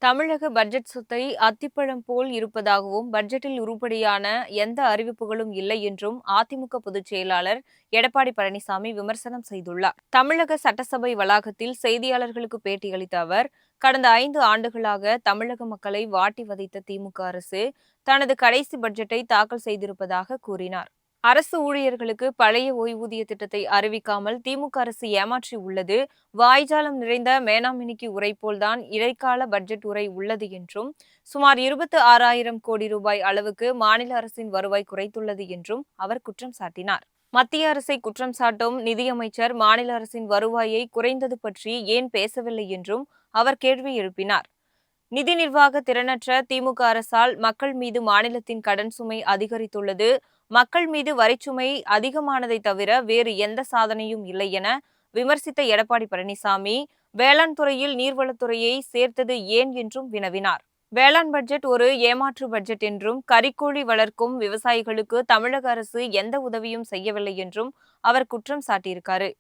தமிழக பட்ஜெட் சொத்தை அத்திப்பழம் போல் இருப்பதாகவும், பட்ஜெட்டில் உருப்படியான எந்த அறிவிப்புகளும் இல்லை என்றும் அதிமுக பொதுச் செயலாளர் எடப்பாடி பழனிசாமி விமர்சனம் செய்துள்ளார். தமிழக சட்டசபை வளாகத்தில் செய்தியாளர்களுக்கு பேட்டியளித்த அவர், கடந்த 5 ஆண்டுகளாக தமிழக மக்களை வாட்டி வதைத்த திமுக அரசு தனது கடைசி பட்ஜெட்டை தாக்கல் செய்திருப்பதாக கூறினார். அரசு ஊழியர்களுக்கு பழைய ஓய்வூதிய திட்டத்தை அறிவிக்காமல் திமுக அரசு ஏமாற்றி உள்ளது. வாய்ஜாலம் நிறைந்த மேனாமினிக்கு உரை போல்தான் இடைக்கால பட்ஜெட் உரை உள்ளது என்றும், சுமார் 26,000 கோடி ரூபாய் அளவுக்கு மாநில அரசின் வருவாய் குறைத்துள்ளது என்றும் அவர் குற்றம் சாட்டினார். மத்திய அரசை குற்றம் சாட்டும் நிதியமைச்சர் மாநில அரசின் வருவாயை குறைந்தது பற்றி ஏன் பேசவில்லை என்றும் அவர் கேள்வி எழுப்பினார். நிதி நிர்வாக திறனற்ற திமுக அரசால் மக்கள் மீது மாநிலத்தின் கடன் சுமை அதிகரித்துள்ளது. மக்கள் மீது வரிச்சுமை அதிகமானதை தவிர வேறு எந்த சாதனையும் இல்லை என விமர்சித்த எடப்பாடி பழனிசாமி, வேளாண் துறையில் நீர்வளத்துறையை சேர்த்தது ஏன் என்றும் வினவினார். வேளாண் பட்ஜெட் ஒரு ஏமாற்று பட்ஜெட் என்றும், கறிக்கோழி வளர்க்கும் விவசாயிகளுக்கு தமிழக அரசு எந்த உதவியும் செய்யவில்லை என்றும் அவர் குற்றம் சாட்டியிருக்காரு.